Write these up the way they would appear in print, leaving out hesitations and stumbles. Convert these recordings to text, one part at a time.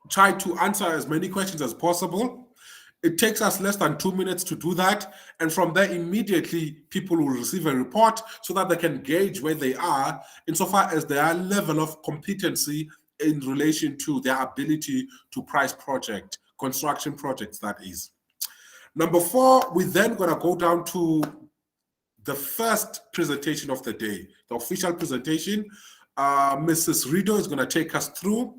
try to answer as many questions as possible. It takes us less than 2 minutes to do that. And from there, immediately, people will receive a report so that they can gauge where they are insofar as their level of competency in relation to their ability to price construction projects, that is. Number 4, we're then going to go down to the first presentation of the day, the official presentation. Mrs. Rido is going to take us through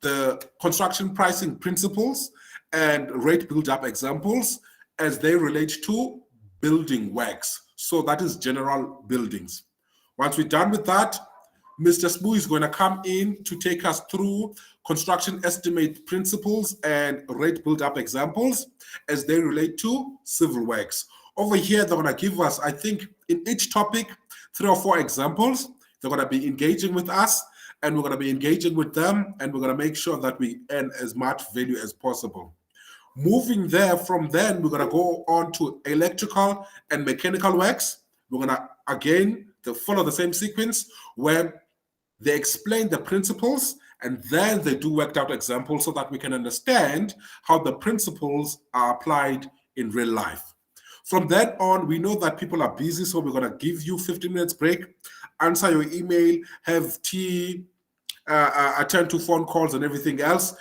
the construction pricing principles and rate build-up examples as they relate to building works. So that is general buildings. Once we're done with that, Mr. Sbu is going to come in to take us through construction estimate principles and rate build-up examples as they relate to civil works. Over here, they're going to give us, I think, in each topic, 3 or 4 examples. They're going to be engaging with us, and we're going to be engaging with them, and we're going to make sure that we earn as much value as possible. Moving there, from then, we're going to go on to electrical and mechanical works. We're going to, again, follow the same sequence where they explain the principles, and then they do worked out examples so that we can understand how the principles are applied in real life. From then on, we know that people are busy, so we're going to give you 15 minutes break, answer your email, have tea, attend to phone calls and everything else.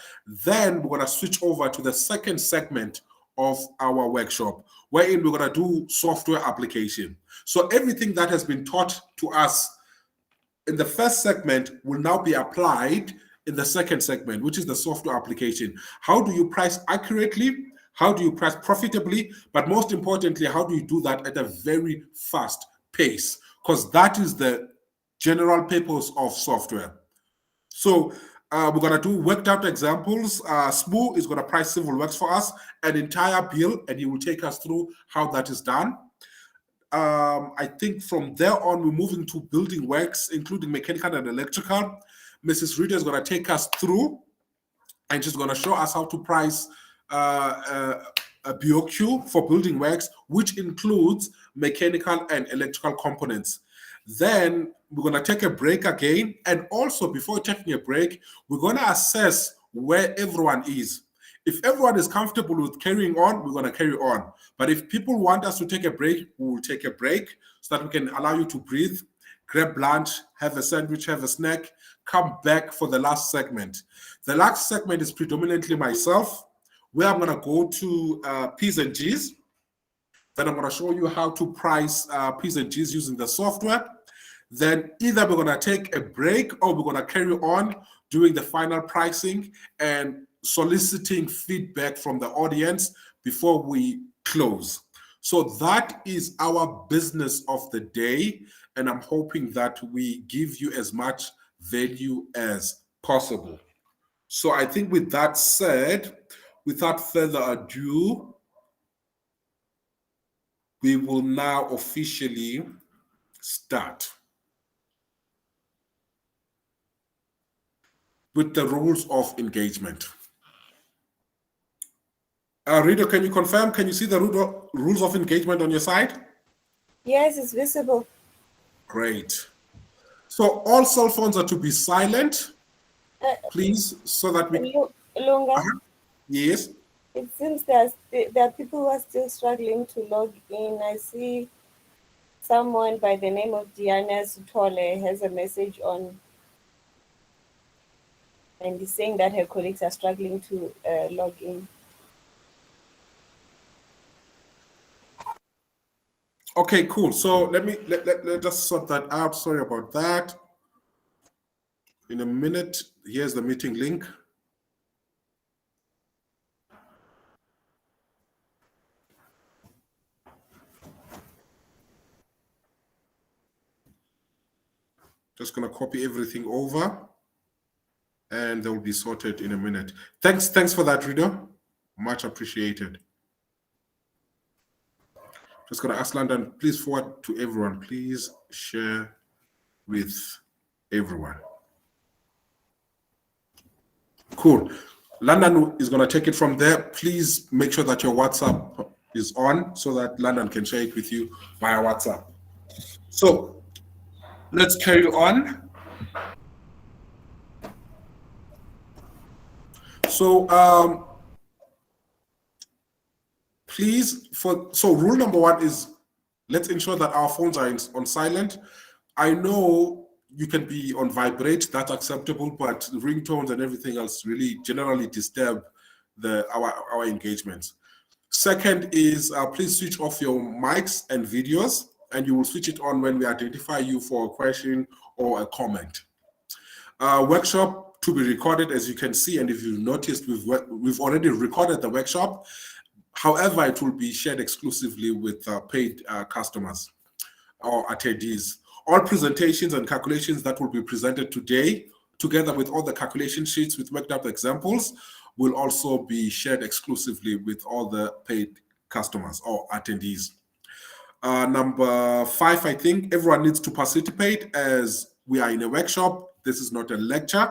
Then we're going to switch over to the second segment of our workshop, wherein we're going to do software application. So everything that has been taught to us in the first segment will now be applied in the second segment, which is the software application. How do you price accurately? How do you price profitably? But most importantly, how do you do that at a very fast pace? Because that is the general purpose of software. So we're going to do worked out examples. Sbu is going to price civil works for us, an entire bill, and he will take us through how that is done. I think from there on, we're moving to building works, including mechanical and electrical. Mrs. Rita is going to take us through, and she's going to show us how to price a BOQ for building works, which includes mechanical and electrical components. Then we're going to take a break again. And also, before taking a break, we're going to assess where everyone is. If everyone is comfortable with carrying on, we're going to carry on. But if people want us to take a break, we will take a break so that we can allow you to breathe, grab lunch, have a sandwich, have a snack, come back for the last segment. The last segment is predominantly myself, where I'm going to go to P's and G's. Then I'm going to show you how to price P's and G's using the software. Then either we're going to take a break or we're going to carry on doing the final pricing and soliciting feedback from the audience before we close. So that is our business of the day, and I'm hoping that we give you as much value as possible. So I think with that said, without further ado, we will now officially start with the rules of engagement. Rita, can you confirm? Can you see the rules of engagement on your side? Yes, it's visible. Great. So all cell phones are to be silent, please, so that we... Lunga? Yes? It seems there are people who are still struggling to log in. I see someone by the name of Diana Sutole has a message on, and is saying that her colleagues are struggling to log in. Okay, cool. So let us sort that out. Sorry about that. In a minute, here's the meeting link. Just gonna copy everything over, and they will be sorted in a minute. Thanks for that, Rita. Much appreciated. Just gonna ask London, please forward to everyone. Please share with everyone. Cool. London is gonna take it from there. Please make sure that your WhatsApp is on so that London can share it with you via WhatsApp. So let's carry on. So please, rule number one is let's ensure that our phones are on silent. I know you can be on vibrate, that's acceptable, but ringtones and everything else really generally disturb our engagements. Second is please switch off your mics and videos, and you will switch it on when we identify you for a question or a comment. Workshop to be recorded, as you can see, and if you've noticed, we've already recorded the workshop. However, it will be shared exclusively with paid customers or attendees. All presentations and calculations that will be presented today, together with all the calculation sheets with worked up examples, will also be shared exclusively with all the paid customers or attendees. Number 5, I think everyone needs to participate as we are in a workshop. This is not a lecture.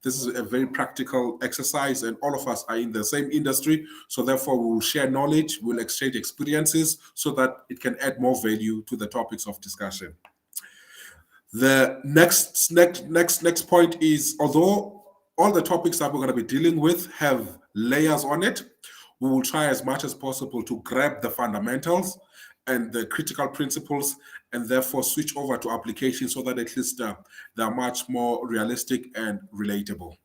This is a very practical exercise, and all of us are in the same industry. So therefore, we will share knowledge, we'll exchange experiences so that it can add more value to the topics of discussion. The next point is, although all the topics that we're going to be dealing with have layers on it, we will try as much as possible to grab the fundamentals and the critical principles, and therefore switch over to applications so that at least they're much more realistic and relatable.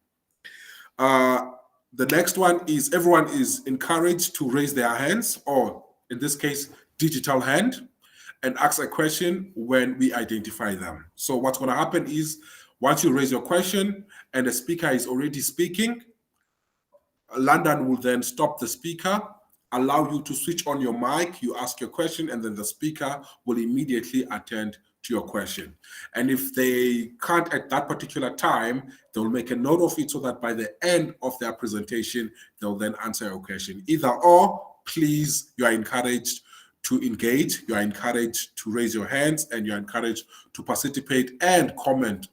The next one is everyone is encouraged to raise their hands, or in this case, digital hand, and ask a question when we identify them. So what's going to happen is once you raise your question and the speaker is already speaking, London will then stop the speaker, allow you to switch on your mic, you ask your question, and then the speaker will immediately attend to your question. And if they can't at that particular time, they'll make a note of it so that by the end of their presentation, they'll then answer your question. Either or, please, you are encouraged to engage, you are encouraged to raise your hands, and you're encouraged to participate and comment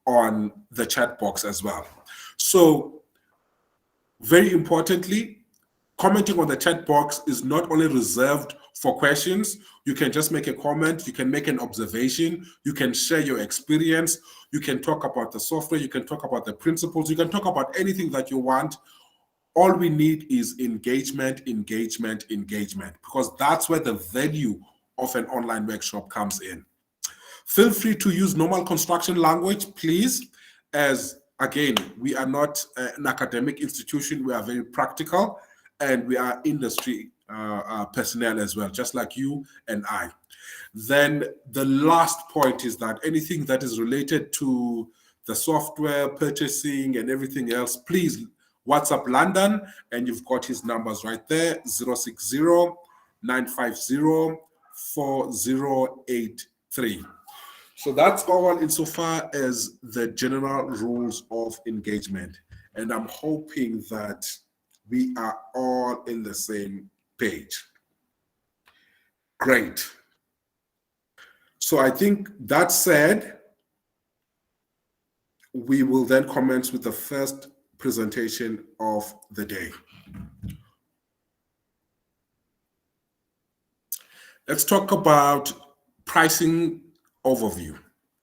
on the chat box as well. So, very importantly, commenting on the chat box is not only reserved for questions. You can just make a comment, you can make an observation, you can share your experience, you can talk about the software, you can talk about the principles, you can talk about anything that you want. All we need is engagement, engagement, engagement, because that's where the value of an online workshop comes in. Feel free to use normal construction language, please, as again, we are not an academic institution, we are very practical, and we are industry personnel as well, just like you and I. Then the last point is that anything that is related to the software, purchasing, and everything else, please WhatsApp London, and you've got his numbers right there, 060-950-4083. So that's all insofar as the general rules of engagement. And I'm hoping that we are all in the same page. Great. So I think that said, we will then commence with the first presentation of the day. Let's talk about pricing overview.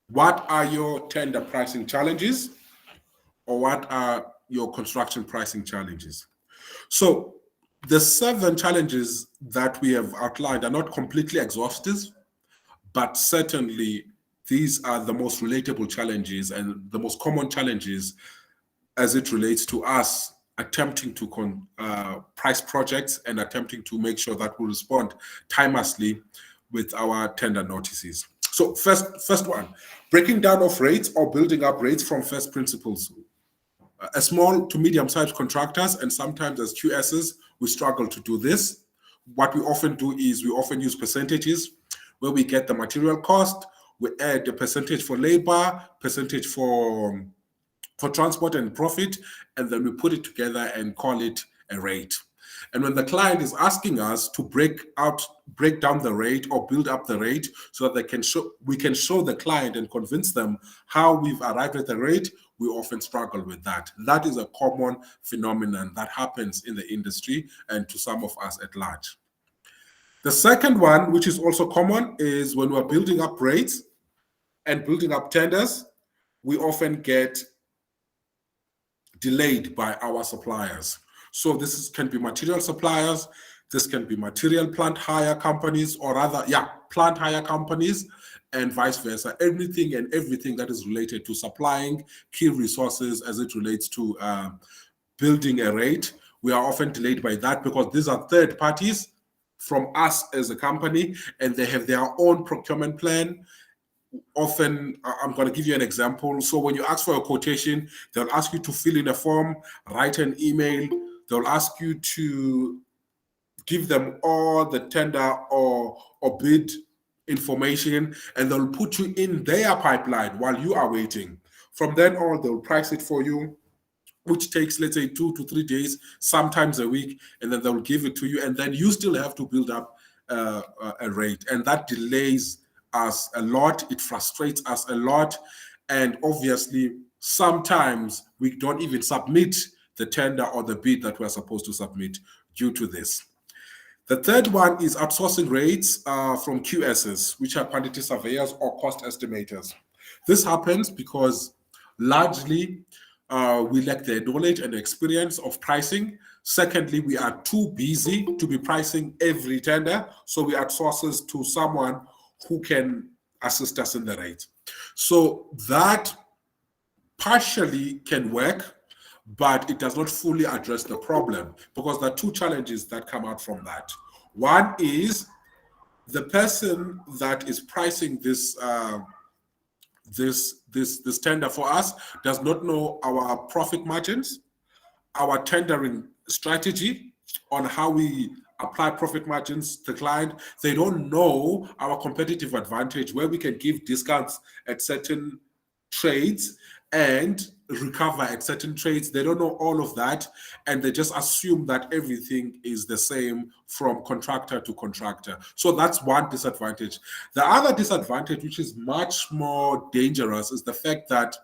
What are your tender pricing challenges, or what are your construction pricing challenges? So the 7 challenges that we have outlined are not completely exhaustive, but certainly these are the most relatable challenges and the most common challenges as it relates to us attempting to price projects and attempting to make sure that we respond timelessly with our tender notices. So first one, breaking down of rates or building up rates from first principles. As small to medium-sized contractors, and sometimes as QSs, we struggle to do this. What we often do is we often use percentages where we get the material cost, we add the percentage for labor, percentage for transport and profit, and then we put it together and call it a rate. And when the client is asking us to break down the rate or build up the rate so that we can show the client and convince them how we've arrived at the rate, we often struggle with that. That is a common phenomenon that happens in the industry and to some of us at large. The second one, which is also common, is when we're building up rates and building up tenders, we often get delayed by our suppliers. So can be material suppliers, this can be material plant hire companies, or rather, plant hire companies, and vice versa. Everything that is related to supplying key resources as it relates to building a rate. We are often delayed by that because these are third parties from us as a company, and they have their own procurement plan. Often, I'm going to give you an example. So when you ask for a quotation, they'll ask you to fill in a form, write an email. They'll ask you to give them all the tender or bid information, and they'll put you in their pipeline while you are waiting. From then on, they'll price it for you, which takes, let's say, 2 to 3 days, sometimes a week, and then they'll give it to you, and then you still have to build up a rate, and that delays us a lot. It frustrates us a lot, and obviously, sometimes we don't even submit the tender or the bid that we're supposed to submit due to this. The third one is outsourcing rates from QSs, which are quantity surveyors or cost estimators. This happens because largely we lack the knowledge and experience of pricing. Secondly, we are too busy to be pricing every tender, so we outsource this to someone who can assist us in the rate. So that partially can work, but it does not fully address the problem because there are two challenges that come out from that. One is the person that is pricing this tender for us does not know our profit margins, our tendering strategy on how we apply profit margins to the client. They don't know our competitive advantage, where we can give discounts at certain trades and recover at certain trades. They don't know all of that, and they just assume that everything is the same from contractor to contractor. So that's one disadvantage. The other disadvantage, which is much more dangerous, is the fact that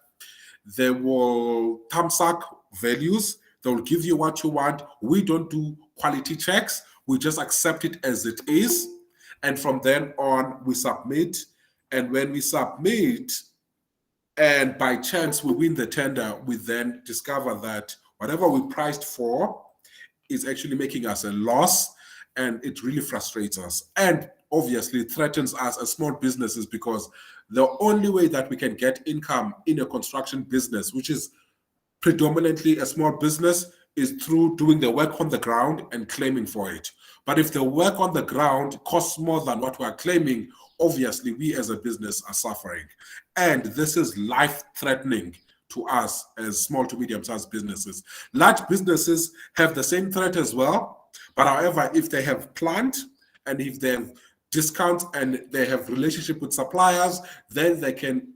they will thumbsuck values. They'll give you what you want. We don't do quality checks. We just accept it as it is. And from then on, we submit. And when we submit, and by chance we win the tender, we then discover that whatever we priced for is actually making us a loss, and it really frustrates us. And obviously threatens us as small businesses, because the only way that we can get income in a construction business, which is predominantly a small business, is through doing the work on the ground and claiming for it. But if the work on the ground costs more than what we are claiming, obviously we as a business are suffering. And this is life-threatening to us as small to medium-sized businesses. Large businesses have the same threat as well, but however, if they have plant and if they have discounts and they have relationship with suppliers, then they can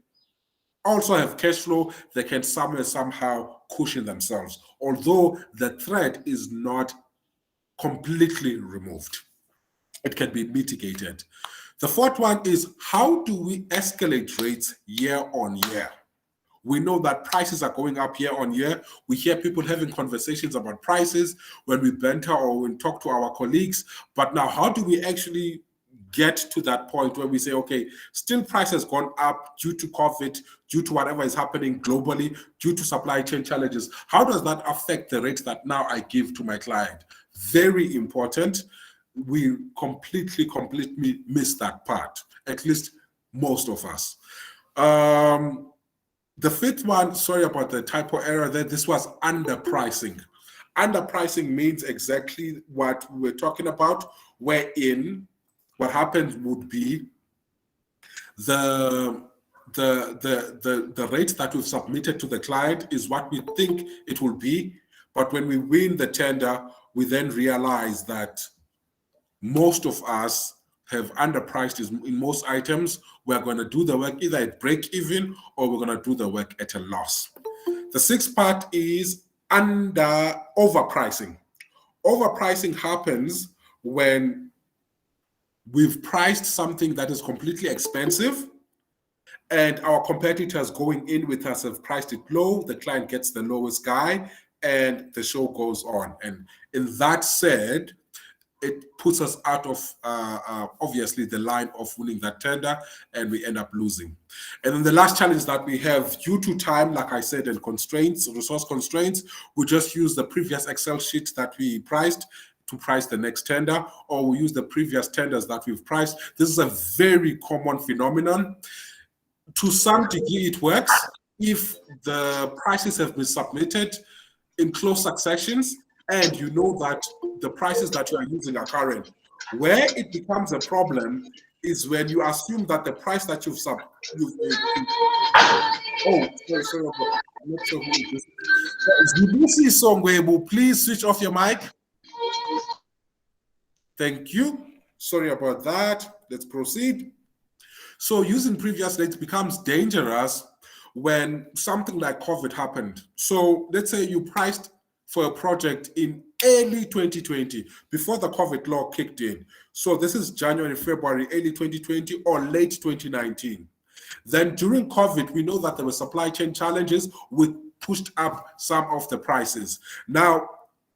also have cash flow. They can somehow cushion themselves, although the threat is not completely removed. It can be mitigated. The fourth one is, how do we escalate rates year on year? We know that prices are going up year on year. We hear people having conversations about prices when we banter or when we talk to our colleagues. But now, how do we actually get to that point where we say, okay, still price has gone up due to COVID, due to whatever is happening globally, due to supply chain challenges. How does that affect the rates that now I give to my client? Very important. We completely miss that part, at least most of us. The fifth one, sorry about the typo error there, this was underpricing. Underpricing means exactly what we're talking about, wherein what happens would be the rate that we've submitted to the client is what we think it will be, but when we win the tender, we then realize that most of us have underpriced in most items. We're going to do the work either at break even or we're going to do the work at a loss. The sixth part is overpricing. Overpricing happens when we've priced something that is completely expensive and our competitors going in with us have priced it low. The client gets the lowest guy and the show goes on. And in that said, it puts us out of obviously the line of winning that tender, and we end up losing. And then the last challenge that we have, due to time, like I said, and constraints, resource constraints, we just use the previous Excel sheet that we priced to price the next tender, or we use the previous tenders that we've priced. This is a very common phenomenon. To some degree, it works if the prices have been submitted in close successions and you know that the prices that you are using are current. Where it becomes a problem is when you assume that the price that oh, sorry, I'm not sure who it is. Zibusi Songwebu, please switch off your mic. Thank you. Sorry about that. Let's proceed. So using previous rates becomes dangerous when something like COVID happened. So let's say you priced for a project in early 2020, before the COVID law kicked in. So this is January, February, early 2020 or late 2019. Then during COVID, we know that there were supply chain challenges which pushed up some of the prices. Now,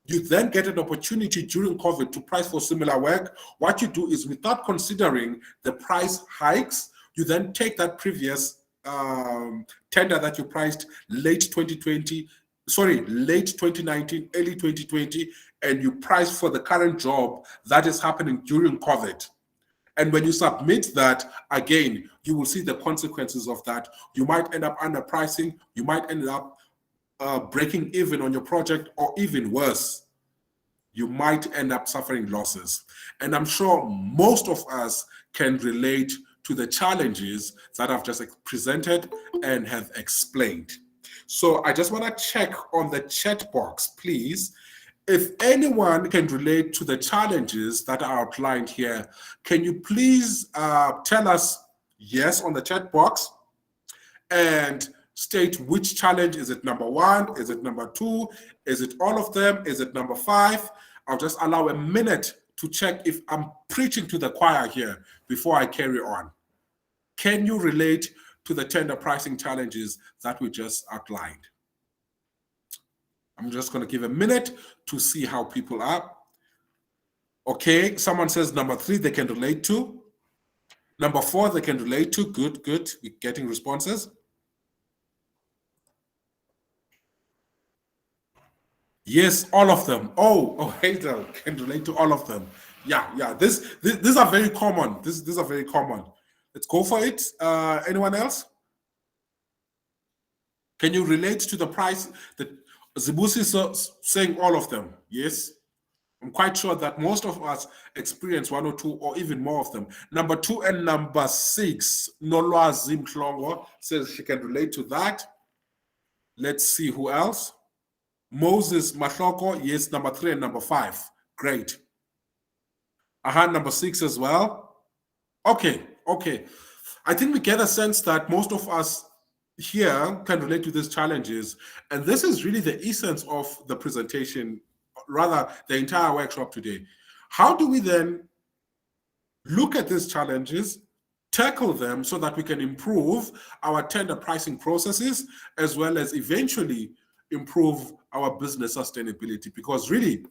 you then get an opportunity during COVID to price for similar work. What you do is, without considering the price hikes, you then take that previous tender that you priced late 2019, early 2020, and you price for the current job that is happening during COVID. And when you submit that, again, you will see the consequences of that. You might end up underpricing, you might end up breaking even on your project, or even worse, you might end up suffering losses. And I'm sure most of us can relate to the challenges that I've just presented and have explained. So I just want to check on the chat box, please. If anyone can relate to the challenges that are outlined here, can you please tell us yes on the chat box and state which challenge? Is it number 1? Is it number 2? Is it all of them? Is it number 5? I'll just allow a minute to check if I'm preaching to the choir here before I carry on. Can you relate to the tender pricing challenges that we just outlined? I'm just going to give a minute to see how people are. Okay, someone says number 3 they can relate to. Number 4 they can relate to. Good, good. We're getting responses. Yes, all of them. Oh, Hazel can relate to all of them. Yeah. These are very common. These are very common. Let's go for it. Anyone else? Can you relate to the price? That Zibusi is saying all of them. Yes. I'm quite sure that most of us experience 1 or 2 or even more of them. Number 2 and number 6, Nolwazi Mhlongo says she can relate to that. Let's see who else. Moses Mahloko, yes, number 3 and number 5. Great. Number 6 as well. Okay. I think we get a sense that most of us here can relate to these challenges. And this is really the essence of the presentation, rather the entire workshop today. How do we then look at these challenges, tackle them so that we can improve our tender pricing processes, as well as eventually improve our business sustainability? Because really,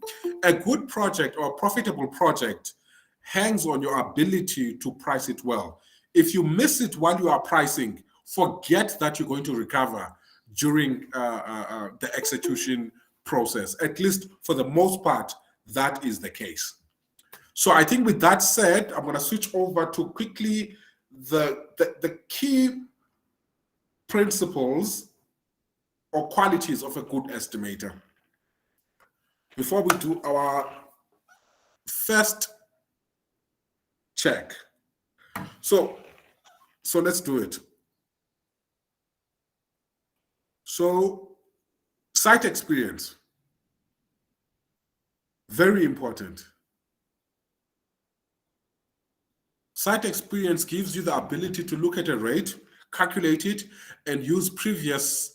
a good project or a profitable project hangs on your ability to price it well. If you miss it while you are pricing, forget that you're going to recover during the execution process. At least for the most part, that is the case. So I think with that said, I'm going to switch over to quickly the key principles or qualities of a good estimator before we do our first check. So let's do it. So site experience, very important. Site experience gives you the ability to look at a rate, calculate it, and use previous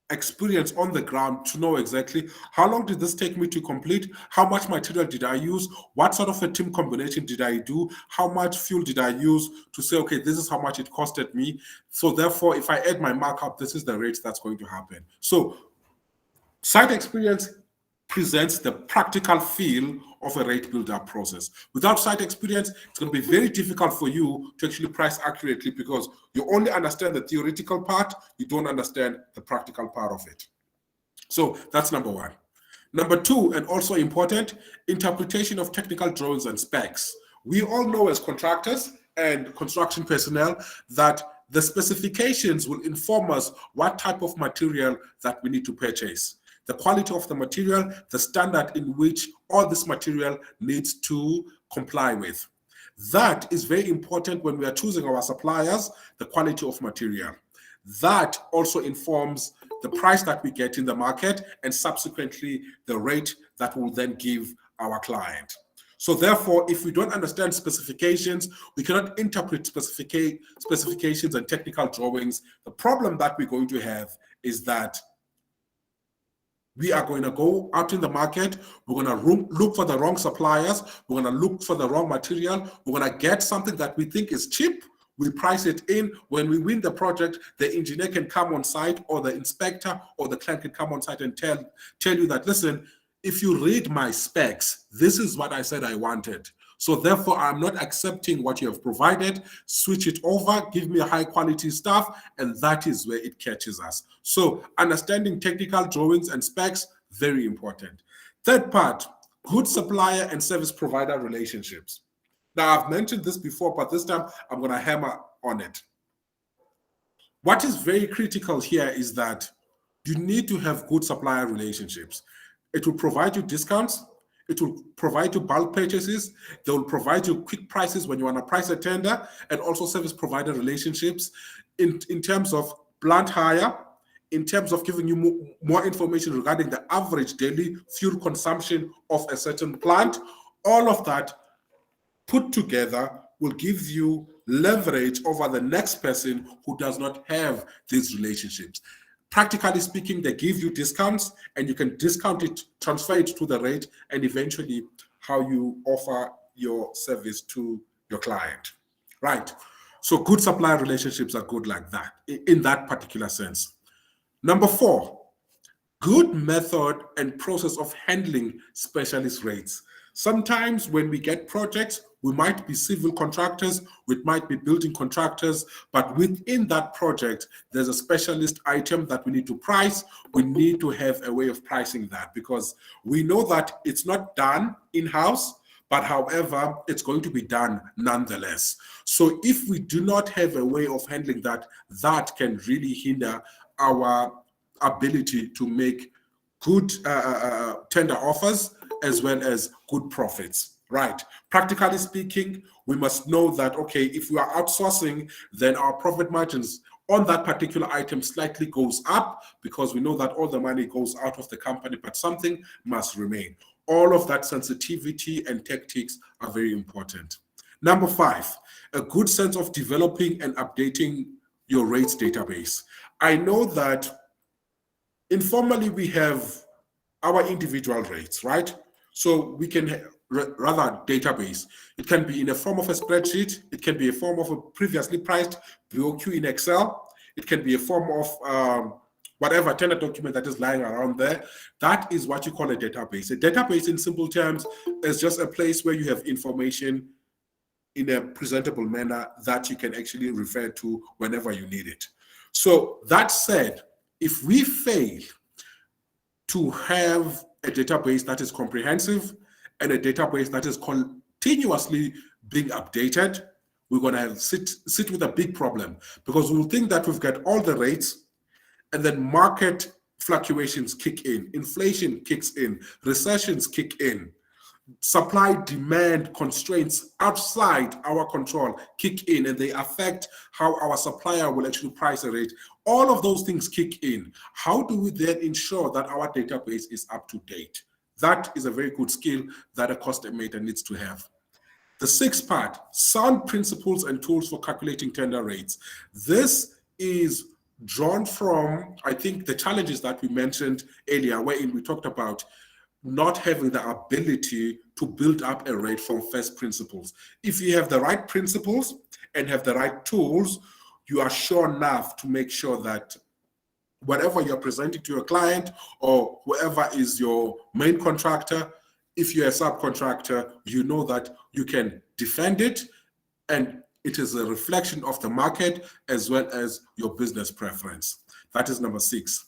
experience on the ground to know exactly how long did this take me to complete, how much material did I use, what sort of a team combination did I do, how much fuel did I use to say, okay, this is how much it costed me. So therefore, if I add my markup, this is the rate that's going to happen. So site experience presents the practical feel of a rate build-up process. Without site experience, it's going to be very difficult for you to actually price accurately because you only understand the theoretical part, you don't understand the practical part of it. So that's number one. Number two, and also important, interpretation of technical drawings and specs. We all know as contractors and construction personnel that the specifications will inform us what type of material that we need to purchase, the quality of the material, the standard in which all this material needs to comply with. That is very important when we are choosing our suppliers, the quality of material. That also informs the price that we get in the market and subsequently the rate that we'll then give our client. So therefore, if we don't understand specifications, we cannot interpret specifications and technical drawings. The problem that we're going to have is that we are going to go out in the market, we're going to look for the wrong suppliers, we're going to look for the wrong material, we're going to get something that we think is cheap, we price it in. When we win the project, the engineer can come on site or the inspector or the client can come on site and tell you that, listen, if you read my specs, this is what I said I wanted. So therefore, I'm not accepting what you have provided. Switch it over, give me a high quality stuff, and that is where it catches us. So understanding technical drawings and specs, very important. Third part, good supplier and service provider relationships. Now, I've mentioned this before, but this time I'm going to hammer on it. What is very critical here is that you need to have good supplier relationships. It will provide you discounts. It will provide you bulk purchases. They will provide you quick prices when you want to price a tender, and also service provider relationships in terms of plant hire, in terms of giving you more information regarding the average daily fuel consumption of a certain plant. All of that put together will give you leverage over the next person who does not have these relationships. Practically speaking, they give you discounts and you can discount it, transfer it to the rate, and eventually how you offer your service to your client, right? So good supplier relationships are good like that, in that particular sense. Number four, good method and process of handling specialist rates. Sometimes when we get projects, we might be civil contractors, we might be building contractors, but within that project, there's a specialist item that we need to price. We need to have a way of pricing that because we know that it's not done in-house, but however, it's going to be done nonetheless. So if we do not have a way of handling that, that can really hinder our ability to make good tender offers as well as good profits, right? Practically speaking, we must know that, okay, if we are outsourcing, then our profit margins on that particular item slightly goes up because we know that all the money goes out of the company, but something must remain. All of that sensitivity and tactics are very important. Number five, a good sense of developing and updating your rates database. I know that informally we have our individual rates, right? So we can rather database. It can be in a form of a spreadsheet. It can be a form of a previously priced BOQ in Excel. It can be a form of whatever tender document that is lying around there. That is what you call a database. A database in simple terms is just a place where you have information in a presentable manner that you can actually refer to whenever you need it. So that said, if we fail to have a database that is comprehensive and a database that is continuously being updated, we're going to sit with a big problem because we'll think that we've got all the rates and then market fluctuations kick in, inflation kicks in, recessions kick in, supply demand constraints outside our control kick in and they affect how our supplier will actually price a rate. All of those things kick in. How do we then ensure that our database is up to date? That is a very good skill that a cost estimator needs to have. The sixth part, sound principles and tools for calculating tender rates. This is drawn from, I think, the challenges that we mentioned earlier, wherein we talked about not having the ability to build up a rate from first principles. If you have the right principles and have the right tools, you are sure enough to make sure that whatever you're presenting to your client or whoever is your main contractor if you're a subcontractor, you know that you can defend it, and it is a reflection of the market as well as your business preference. That is number 6.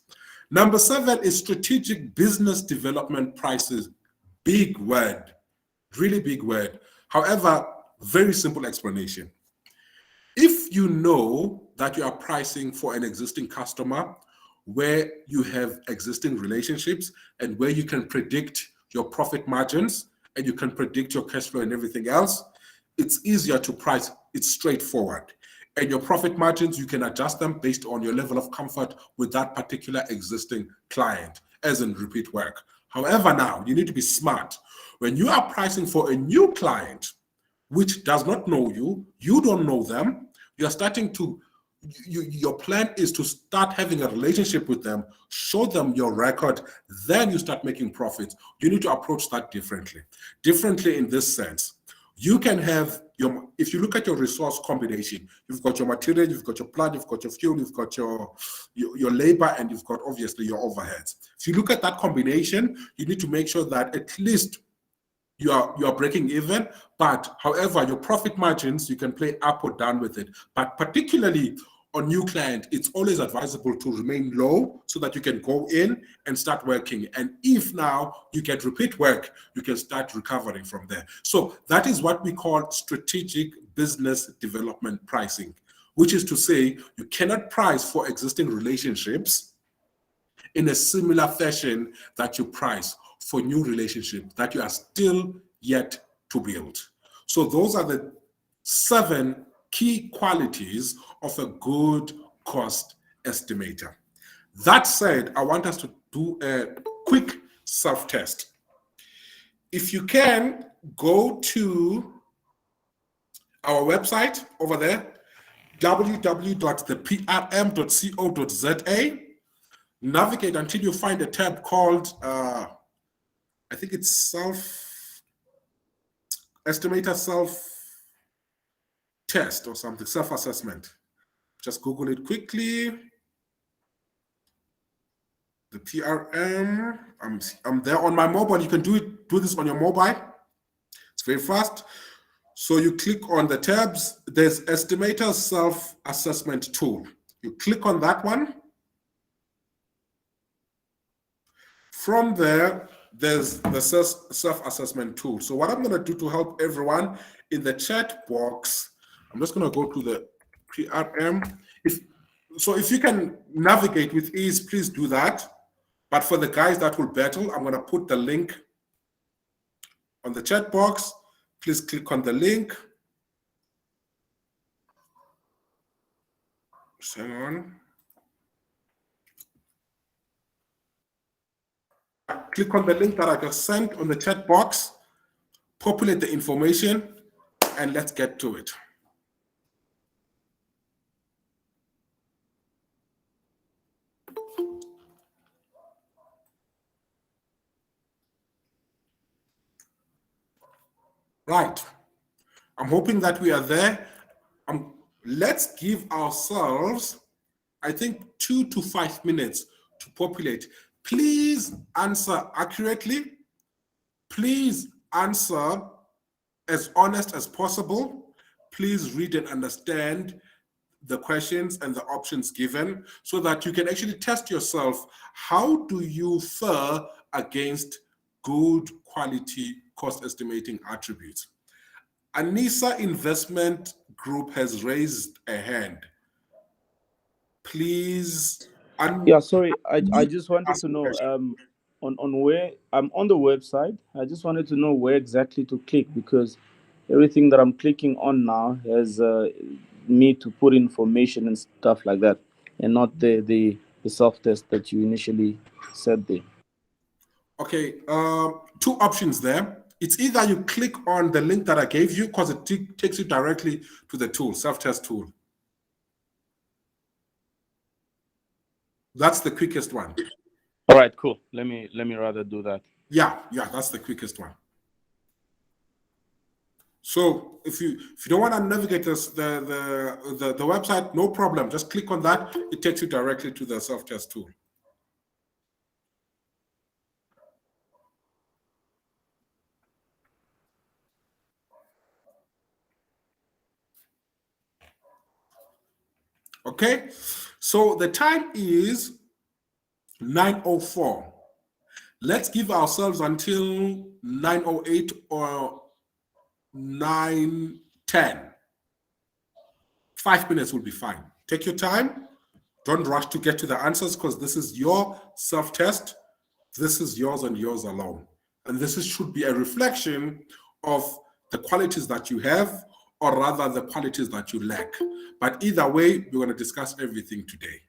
Number 7 is strategic business development prices. Big word, really big word. However, very simple explanation. If you know that you are pricing for an existing customer where you have existing relationships and where you can predict your profit margins and you can predict your cash flow and everything else, it's easier to price. It's straightforward. And your profit margins, you can adjust them based on your level of comfort with that particular existing client, as in repeat work. However, now you need to be smart. When you are pricing for a new client, which does not know you, you don't know them, you're starting to, your plan is to start having a relationship with them, show them your record, then you start making profits. You need to approach that differently. Differently in this sense. You can have your, if you look at your resource combination, you've got your material, you've got your plant, you've got your fuel, you've got your labor, and you've got obviously your overheads. If you look at that combination, you need to make sure that at least you are breaking even, but however, your profit margins, you can play up or down with it. But particularly on new client, it's always advisable to remain low so that you can go in and start working. And if now you get repeat work, you can start recovering from there. So that is what we call strategic business development pricing, which is to say you cannot price for existing relationships in a similar fashion that you price for new relationships that you are still yet to build. So those are the 7 key qualities of a good cost estimator. That said, I want us to do a quick self-test. If you can, go to our website over there, www.theprm.co.za. Navigate until you find a tab called, I think it's self-estimator, self-test or something, self-assessment. Just Google it quickly. The PRM, I'm there on my mobile. You can do this on your mobile. It's very fast. So you click on the tabs. There's Estimator Self-Assessment Tool. You click on that one. From there, there's the self-assessment tool. So what I'm going to do to help everyone in the chat box, I'm just going to go to the PRM. If you can navigate with ease, please do that. But for the guys that will battle, I'm going to put the link on the chat box. Please click on the link. Hang on. Click on the link that I just sent on the chat box, populate the information, and let's get to it. Right. I'm hoping that we are there. Let's give ourselves, I think, 2 to 5 minutes to populate. Please answer accurately. Please answer as honest as possible. Please read and understand the questions and the options given so that you can actually test yourself. How do you fare against good quality cost estimating attributes? Anissa Investment Group has raised a hand. Please. Yeah, sorry, I just wanted to know on where I'm on the website. I just wanted to know where exactly to click, because everything that I'm clicking on now has me to put information and stuff like that, and not the self-test that you initially said there. Okay, 2 options there. It's either you click on the link that I gave you, because it takes you directly to the tool, self-test tool. That's the quickest one. All right, cool. Let me rather do that. Yeah, that's the quickest one. So if you don't want to navigate the website, no problem. Just click on that. It takes you directly to the self-test tool. Okay, so the time is 9:04. Let's give ourselves until 9:08 or 9:10. 5 minutes will be fine. Take your time. Don't rush to get to the answers because this is your self-test. This is yours and yours alone. And should be a reflection of the qualities that you have, or rather the qualities that you lack. But either way, we're going to discuss everything today.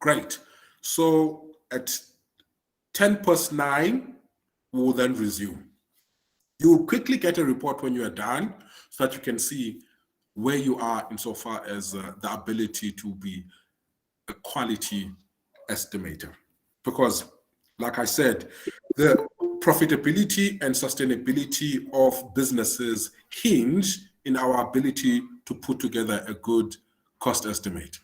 Great. So at 9:10, we'll then resume. You will quickly get a report when you are done so that you can see where you are insofar as the ability to be a quality estimator. Because, like I said, the profitability and sustainability of businesses hinge in our ability to put together a good cost estimate.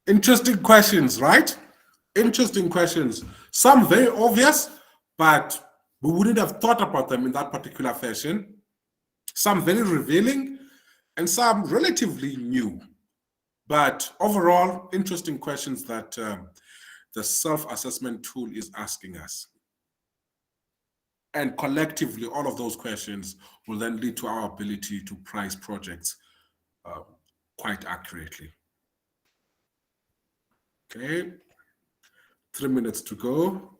Interesting questions, right? Interesting questions. Some very obvious, but we wouldn't have thought about them in that particular fashion. Some very revealing, and some relatively new. But overall, interesting questions that the self-assessment tool is asking us. And collectively, all of those questions will then lead to our ability to price projects quite accurately. Okay, 3 minutes to go.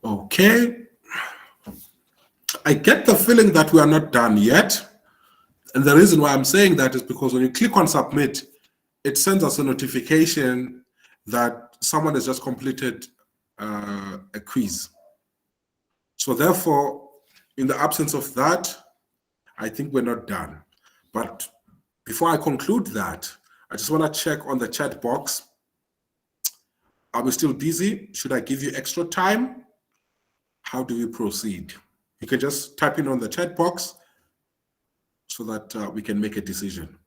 Okay. I get the feeling that we are not done yet. And the reason why I'm saying that is because when you click on submit, it sends us a notification that someone has just completed a quiz. So therefore, in the absence of that, I think we're not done. But before I conclude that, I just want to check on the chat box. Are we still busy? Should I give you extra time? How do we proceed? You can just type in on the chat box so that we can make a decision.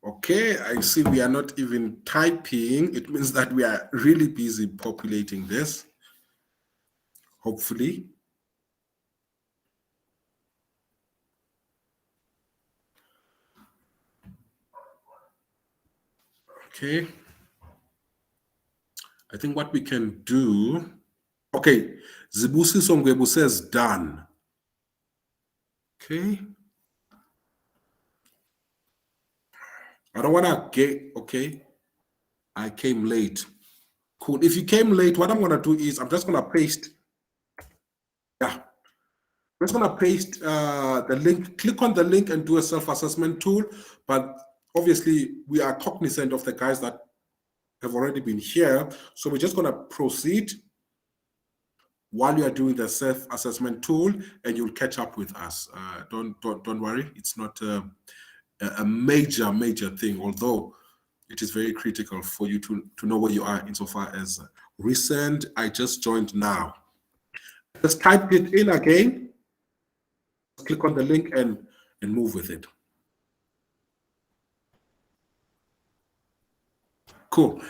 Okay, I see we are not even typing. It means that we are really busy populating this, hopefully. Okay. I think what we can do, okay, Zibusiso Ngwebu says done. Okay. I don't want to get, okay. I came late. Cool. If you came late, what I'm going to do is I'm just going to paste, yeah. I'm just going to paste the link. Click on the link and do a self-assessment tool. But obviously, we are cognizant of the guys that have already been here. So we're just going to proceed while you are doing the self-assessment tool, and you'll catch up with us. Don't worry. It's not a major thing, although it is very critical for you to know where you are insofar as recent. I just joined now. Just type it in again. Click on the link and move with it. Cool.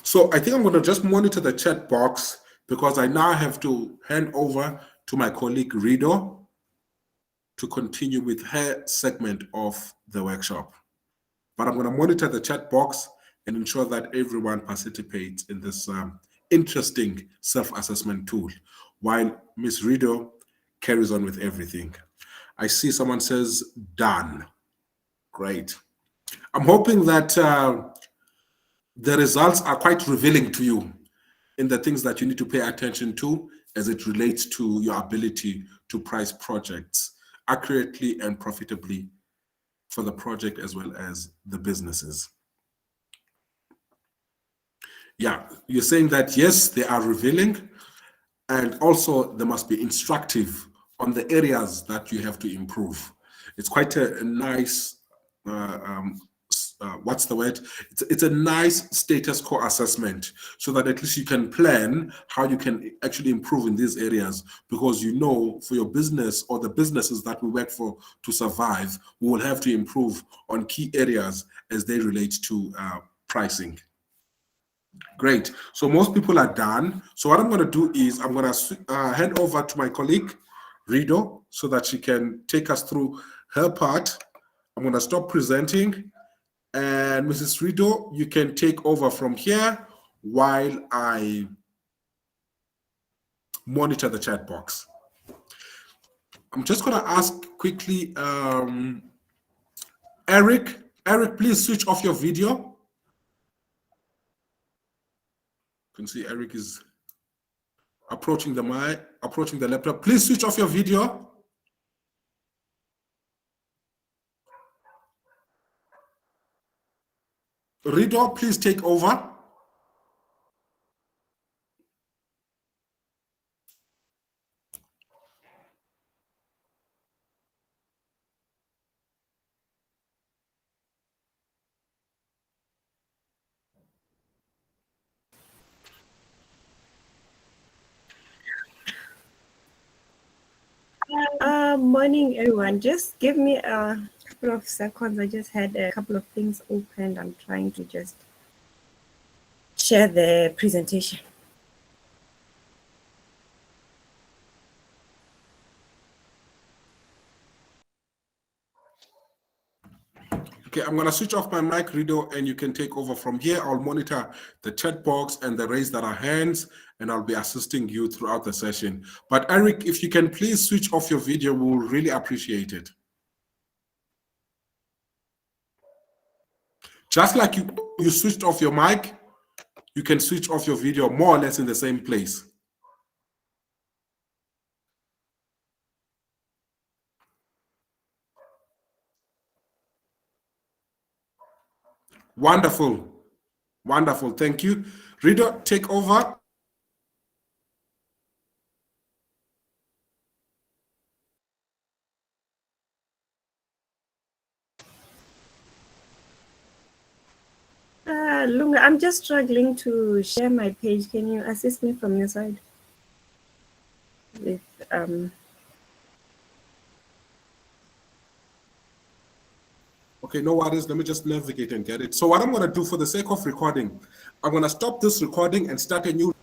So I think I'm going to just monitor the chat box because I now have to hand over to my colleague Rido to continue with her segment of the workshop. But I'm going to monitor the chat box and ensure that everyone participates in this interesting self-assessment tool while Ms. Rido carries on with everything. I see someone says done. Great. I'm hoping that the results are quite revealing to you in the things that you need to pay attention to as it relates to your ability to price projects accurately and profitably for the project as well as the businesses. Yeah, you're saying that yes, they are revealing, and also they must be instructive on the areas that you have to improve. It's quite a nice, what's the word? It's a nice status quo assessment so that at least you can plan how you can actually improve in these areas, because you know for your business or the businesses that we work for to survive, we will have to improve on key areas as they relate to pricing. Great. So most people are done. So what I'm going to do is I'm going to hand over to my colleague, Rido, so that she can take us through her part. I'm going to stop presenting. And Mrs. Rido, you can take over from here while I monitor the chat box. I'm just going to ask quickly, Eric, please switch off your video. You can see Eric is approaching the mic, approaching the laptop. Please switch off your video. Rido, please take over. Morning, everyone. Just give me a couple of seconds. I just had a couple of things opened. I'm trying to just share the presentation. Okay, I'm going to switch off my mic, Rido, and you can take over from here. I'll monitor the chat box and the raise that are hands, and I'll be assisting you throughout the session. But Eric, if you can please switch off your video, we'll really appreciate it. Just like you switched off your mic, you can switch off your video more or less in the same place. Wonderful. Wonderful. Thank you. Rido, take over. Lunga, I'm just struggling to share my page. Can you assist me from your side? With Okay, no worries. Let me just navigate and get it. So what I'm going to do for the sake of recording, I'm going to stop this recording and start a new